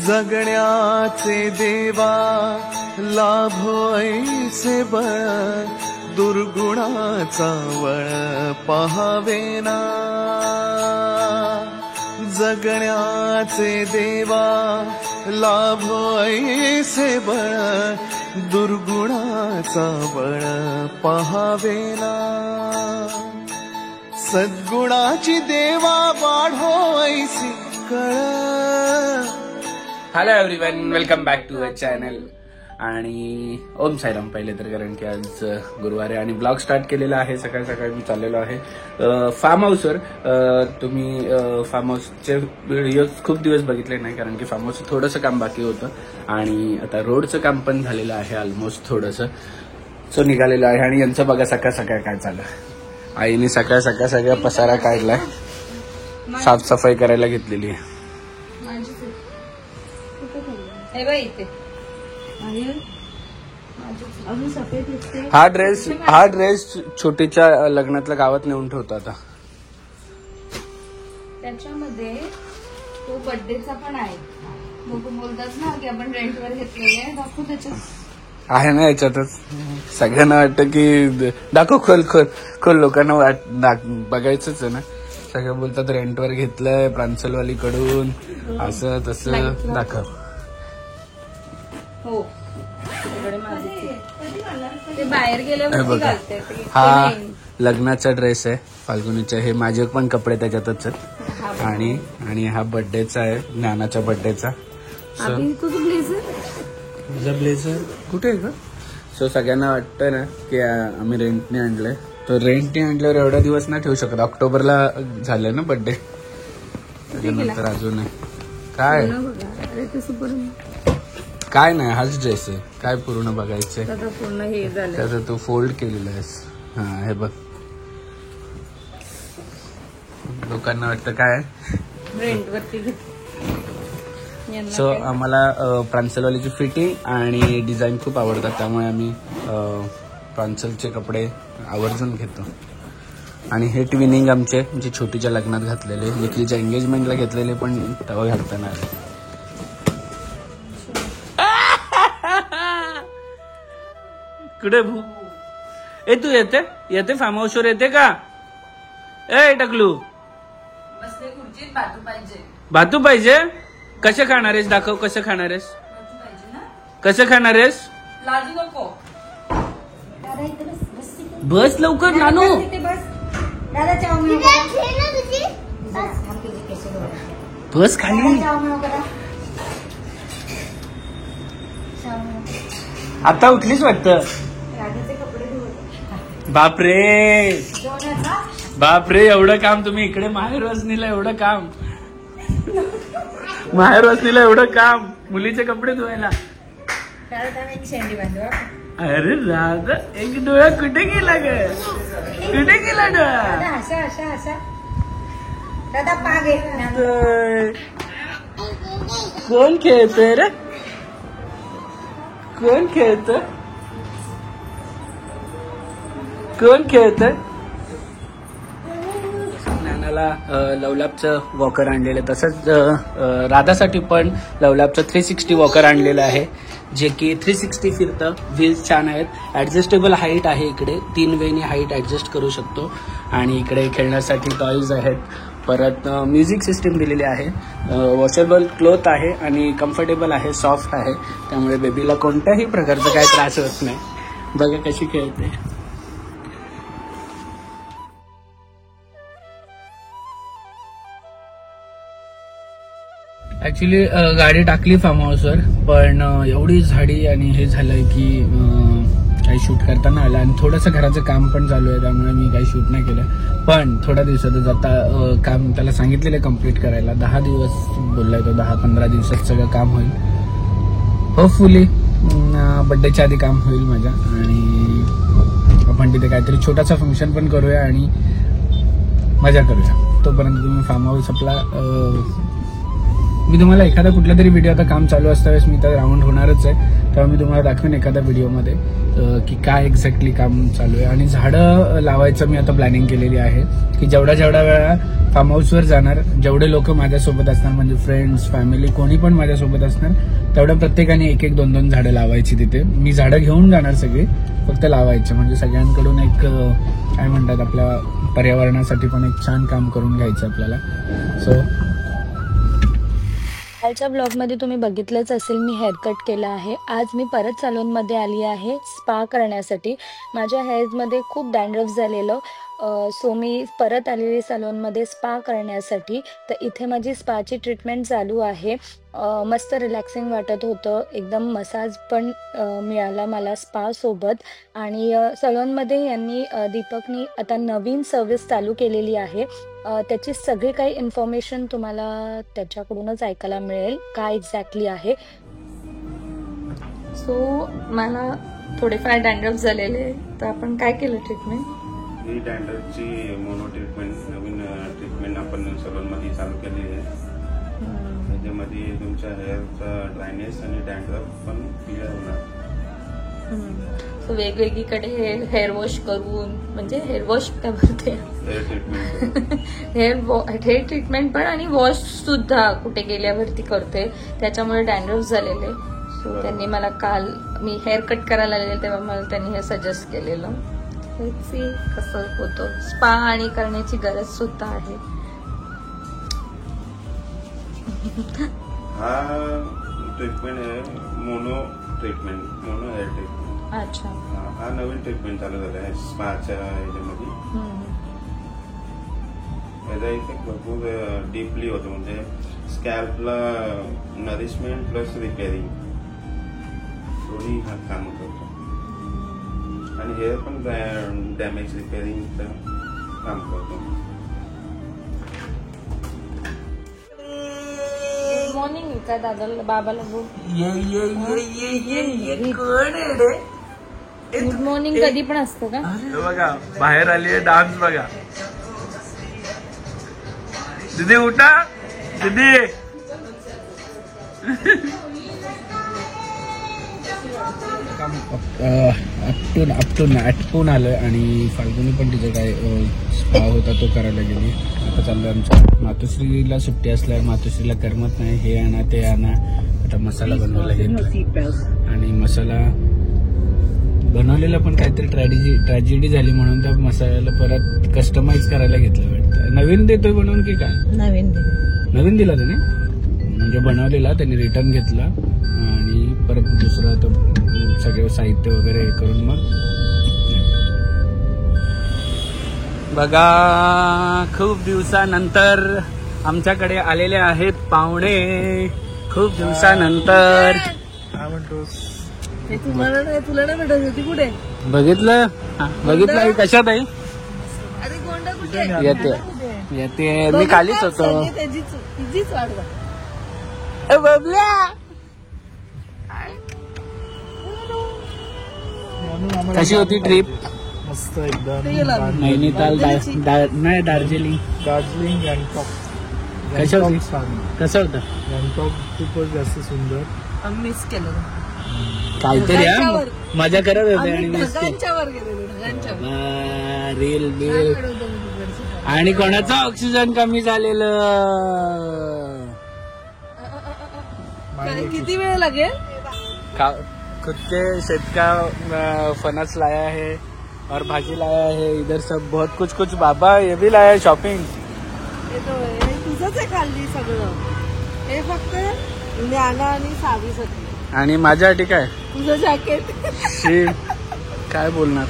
जगण्याचे देवा लाभो ऐसे बळ दुर्गुणाचा वळ पहावेना जगण्याचे देवा लाभो ऐसे बळ दुर्गुणाचा बळ पहावेना सद्गुणाची देवा वाढो ऐसी कळ. Hello everyone, welcome back to a channel. आणि ओम साईराम पहिले तर, कारण की आज गुरुवार आहे आणि ब्लॉग स्टार्ट केलेला आहे. सकाळी सकाळी मी चाललेलो आहे फार्म हाऊसवर. तुम्ही फार्म हाऊसचे व्हिडिओ खूप दिवस बघितले नाही, कारण की फार्म हाऊसचं थोडंसं काम बाकी होतं आणि आता रोडचं काम पण झालेलं आहे ऑलमोस्ट थोडंसं. सो निघालेलं आहे आणि यांचं बघा सकाळ सकाळ काय चाललं. आईने सकाळ सकाळ सगळा पसारा काढलाय, साफसफाई करायला घेतलेली आहे. हा ड्रेस छोटीच्या लग्नातल्या गावात नेऊन ठेवतो आता. त्याच्यामध्ये तो बर्थडेचा पण आहे. लोक बोलतात ना की आपण रेंटवर घेतलेले आहे, दाखवू त्याच्यात आहे ना याच्यातच. सगळ्यांना वाटतं की दाखव, खोल खोल खोल. लोकांना बघायचंच आहे ना. सगळे बोलतात रेंटवर घेतलंय प्रांसलवालीकडून, असं तसं. दाखव. हो, ते बाहेर गेल्यावर घालते. हा लग्नाचा ड्रेस आहे फाल्गुनीचा. हे माझे पण कपडे त्याच्यातच आहेत. आणि हा बर्थडेचा आहे, ज्ञानाच्या बर्थडेचा. तुझा ब्लेझर कुठे आहे का? सो सगळ्यांना वाटतं ना की आम्ही रेंटने आणलंय. तर रेंटने आणल्यावर एवढा दिवस नाही ठेवू शकत. ऑक्टोबरला झालंय ना बर्थडे, त्याच्यानंतर अजून काय काय नाही. हाच ड्रेस आहे. काय पूर्ण बघायचंय त्याचं तू फोल्ड केलेलं आहेस. हा हे बघ, लोकांना वाटतं काय रेंटवरती. सो आम्हाला प्रांसलवालीची फिटिंग आणि डिझाईन खूप आवडतात, त्यामुळे आम्ही प्रांसलचे कपडे आवर्जून घेतो. आणि हे ट्विनिंग आमचे म्हणजे छोटीच्या लग्नात घातलेले, निखिलच्या एंगेजमेंटला घेतलेले, पण तेव्हा घालताना कुठे भू ए तू येते फार्म हाऊसवर येते का? ए टकलू, भातू पाहिजे. कसे खाणार आहेस? दाखव कसं खाणार आहेस. कसं खाणार आहेस? बस लवकर नानू. बस खाली. आता उठलीच वाटतं. बापरे बापरे, एवढं काम तुम्ही इकडे माहेर वसनीला. एवढं काम माहेर वसनीला, एवढं काम मुलीचे कपडे धुवायला. अरे राधा, एक डोळा कुठे गेला ग? कुठे गेला डोळा? कोण खेळतोय रे? कोण खेळतोय? कोण खेळतोय? ज्ञानाला लवलॅबचं वॉकर आणलेलं, तसंच राधासाठी पण लवलॅबचं 360 वॉकर आणलेलं आहे, जे की 360 फिरतं. व्हील्स छान आहेत, ॲडजस्टेबल हाईट आहे. इकडे 3 वेनी हाईट ॲडजस्ट करू शकतो. आणि इकडे खेळण्यासाठी टॉईज आहेत. परत म्युझिक सिस्टीम दिलेली आहे. वॉशेबल क्लोथ आहे आणि कम्फर्टेबल आहे, सॉफ्ट आहे, त्यामुळे बेबीला कोणत्याही प्रकारचा काही त्रास होत नाही. बघा कशी खेळते. ऍक्च्युली गाडी टाकली फार्म हाऊसवर, पण एवढी झाडी आणि हे झालंय की काही शूट करता आलं. आणि थोडंसं घराचं काम पण चालू आहे, त्यामुळे मी काही शूट नाही केलं. पण थोड्या दिवसातच आता काम त्याला सांगितलेलं कम्प्लीट करायला. 10 दिवस बोललाय तो, 10-15 दिवसात सगळं काम होईल. होपफुली बड्डेच्या आधी काम होईल माझ्या. आणि आपण तिथे काहीतरी छोटासा फंक्शन पण करूया आणि मजा करूया. तोपर्यंत तुम्ही फार्म हाऊस आपला मी तुम्हाला एखादा कुठला तरी व्हिडिओ, आता काम चालू असतावेळेस मी तर राऊंड होणारच आहे, तेव्हा मी तुम्हाला दाखवेन एखाद्या व्हिडिओमध्ये की काय एक्झॅक्टली काम चालू आहे. आणि झाडं लावायचं मी आता प्लॅनिंग केलेली आहे की जेवढ्या वेळा फार्म हाऊसवर जाणार, जेवढे लोक माझ्यासोबत असणार, म्हणजे फ्रेंड्स, फॅमिली, कोणी पण माझ्यासोबत असणार, तेवढ्या प्रत्येकाने 1-1, 2-2 झाडं लावायची तिथे. मी झाडं घेऊन जाणार सगळी, फक्त लावायचं. म्हणजे सगळ्यांकडून एक काय म्हणतात, आपल्या पर्यावरणासाठी पण एक छान काम करून घ्यायचं आपल्याला. सो कालच्या ब्लॉगमध्ये तुम्ही बघितलंच असेल, मी हेअरकट केला आहे. आज मी परत सलूनमध्ये आली आहे स्पा करण्यासाठी. माझ्या हेअर्समध्ये खूप डॅन्ड्रफ झालेलं, सो मी परत आलेली सलूनमध्ये स्पा करण्यासाठी. तर इथे माझी स्पाची ट्रीटमेंट चालू आहे. मस्त रिलॅक्सिंग वाटत होतं, एकदम मसाज पण मिळाला मला स्पा सोबत. आणि सलूनमध्ये यांनी दीपकनी आता नवीन सर्विस चालू केलेली आहे. त्याची सगळी काही इन्फॉर्मेशन तुम्हाला त्याच्याकडूनच ऐकायला मिळेल, काय एक्झॅक्टली आहे. सो मला थोडेफार डॅन्ड्रफ झालेले, तर आपण काय केलं ट्रीटमेंट? ही डॅन्ड्रफची मोनो ट्रीटमेंट, नवीन ट्रीटमेंट आपण सलूनमध्ये चालू केलेली आहे. त्याच्यामध्ये तुमच्या हेअरचा ड्रायनेस आणि डॅन्ड्रफ पण क्लिअर होणार. सो वेगवेगळीकडे हेअर वॉश करून, म्हणजे हेअर वॉश काय बोलते, हेअर ट्रीटमेंट हेअर ट्रीटमेंट पण आणि वॉश सुद्धा कुठे गेल्यावरती करते, त्याच्यामुळे डॅन्ड्रफ झालेले. सो त्यांनी मला काल मी हेअर कट करायला आलेले तेव्हा मला त्यांनी हे सजेस्ट केलेलं. कसं होतं, स्पा आणि करण्याची गरज सुद्धा आहे. हा ट्रीटमेंट आहे mono treatment, mono hair treatment. अच्छा, हा नवीन ट्रीटमेंट चालू झाला आहे स्पाच्या ह्याच्यामध्ये. याचा इफेक्ट भरपूर डीपली होतो, म्हणजे स्कॅल्पला नरिशमेंट प्लस रिपेअरिंग दोन्ही हा काम करतो. आणि हेअर पण डॅमेज रिपेअरिंगचं काम करतो. गुड मॉर्निंग का दादाला, बाबाला बोल गुड मॉर्निंग. कधी पण असतं का? बघा बाहेर आली आहे, डान्स बघा. दीदी उठा, दीदी. आटपून आलं आणि फाल्गुनी पण तिचं काय स्पा होता तो करायला गेली. आता चाललं आमच्या मातोश्रीला सुट्टी असल्यावर मातोश्रीला करमत नाही, हे आणा ते आणा. आता मसाला बनवायला घेतला आणि मसाला बनवलेला पण काहीतरी ट्रॅजेडी झाली म्हणून त्या मसाल्याला परत कस्टमाइज करायला घेतलं वाटतं. नवीन देतोय बनवून की काय? नवीन दिला त्याने, म्हणजे बनवलेला त्यांनी रिटर्न घेतला आणि परत दुसरं तो सगळं साहित्य वगैरे हे करून मग बघा. खूप दिवसानंतर आमच्याकडे आलेले आहेत पाहुणे, खूप दिवसानंतर. काय म्हणतोस? तुला नाही भेटत होती कुठे? बघितलं कशात आहे? अरे गोंडा कुठे? येते मी खालीच होतो. तिचीच वाढवा. कशी होती ट्रिप? मस्त एकदम. नैनिताल, नाही दार्जिलिंग गँगटॉक. कसं होती? कसं होतं? गँगटॉक खूपच जास्त सुंदर. आम्ही मिस केलं. काहीतरी मजा करत होते आणि ढगांच्यावर गेलेलो, ढगांच्यावर. रील आणि कोणाचं ऑक्सिजन कमी झालेलं. किती वेळ लागेल? खुद के शेत का फनस लाया है और भाजी लाया है, इधर सब बहुत कुछ बाबा ये भी लाया है शॉपिंग. तुझंच आहे खाल्ली सगळं, हे फक्त ज्ञाना आणि सावीसाठी. आणि माझ्यासाठी काय? तुझं जॅकेट. काय बोलणार.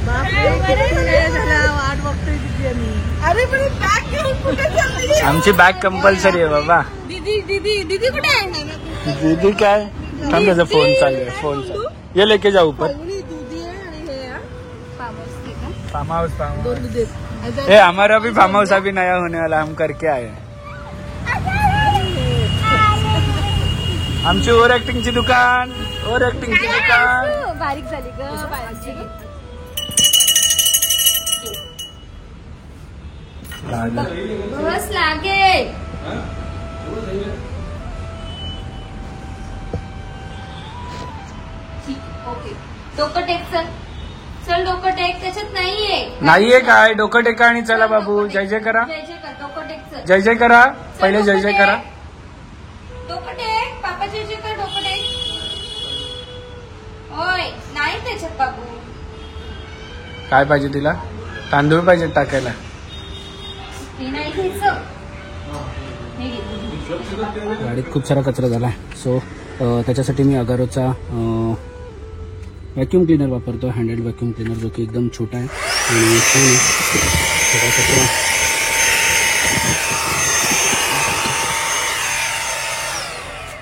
वाट बघतोय तिची आम्ही. अरे पण बॅग घेऊन कुठे चालली? आमची बॅग कंपल्सरी आहे बाबा. दीदी कुठे आहे? दीदी काय थांब, त्याचा फोन चालू आहे. फोन ये लेके जाऊ ऊपर. दूधी आहे आणि हे फार्म हाउस. दोन दूध. हमारा भी फार्म हाउस अभी नया होने वाला, हम करके आए. आमची ओव्हर ऍक्टिंगची दुकान. बारीक झाली ग. बस लागेल. ओके डोकं टेक चल. चल डोकं टेक. त्याच्यात नाहीये काय. डोकं टेका आणि चला बाबू. जय जय करा. जय जय कर. डोकं टेक चल. जय जय करा. पहिले जय जय करा. डोकं टेक. पापा जय जय कर. डोकं टेक. ओय नाही त्याच्यात बाबू. काय पाहिजे तिला? तांदूळ पाहिजे टाकायला. ते नाही घ्यायचं. हे घे. गाडीत खूप सारा कचरा झाला सो त्याच्यासाठी मी अगारोचा व्हॅक्यूम क्लीनर वापरतो. हँडहेल्ड व्हॅक्यूम क्लीनर जो की एकदम छोटा आहे आणि छान आहे. सगळा कचरा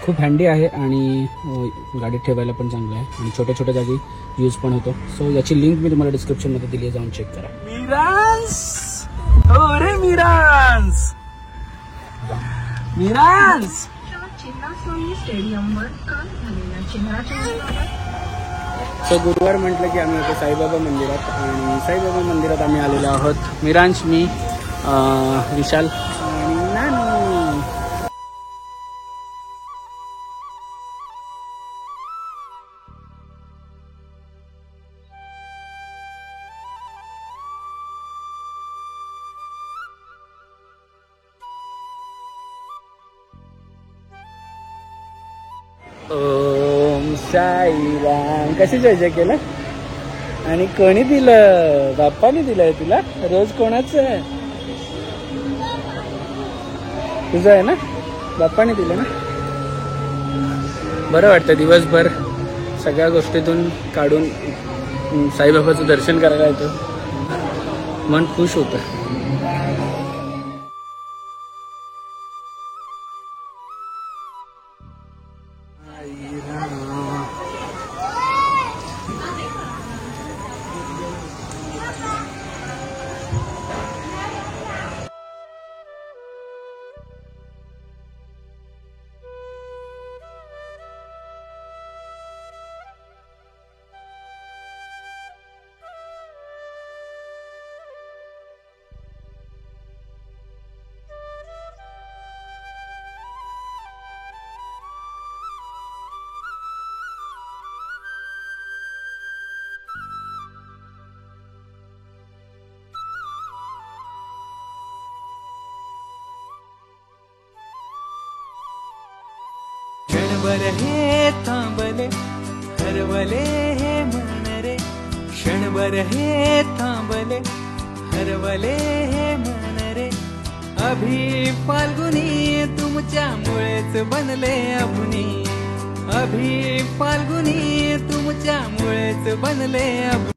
खूप हँडी आहे आणि गाडीत ठेवायला पण चांगलं आहे आणि छोट्या छोट्या जागी यूज पण होतो. सो याची लिंक मी तुम्हाला डिस्क्रिप्शनमध्ये दिली आहे, जाऊन चेक करा. मिरांस. हो रे मिरांस. मिरांस. सो गुरुवार म्हटलं की आम्ही होतो साईबाबा मंदिरात आणि साईबाबा मंदिरात आम्ही आलेलो आहोत. मिरांश, मी, विशाल आणि नानू. ओम साईराम. कशी जय जय केलं आणि कोणी दिलं? बाप्पाने दिलंय तुला. रोज कोणाचं आहे? तुझं आहे ना? बाप्पाने दिलं ना. बरं वाटतं दिवसभर सगळ्या गोष्टीतून काढून साईबाबाचं दर्शन करायला येतं. मन खुश होतं. क्षणभर हे थांबले हरवले हे मन रे. क्षणभर हे थांबले हरवले हे मन रे. अभि फाल्गुनी तुमच्यामुळेच बनले अभुनी. अभि फाल्गुनी तुमच्यामुळेच बनले अभुनी.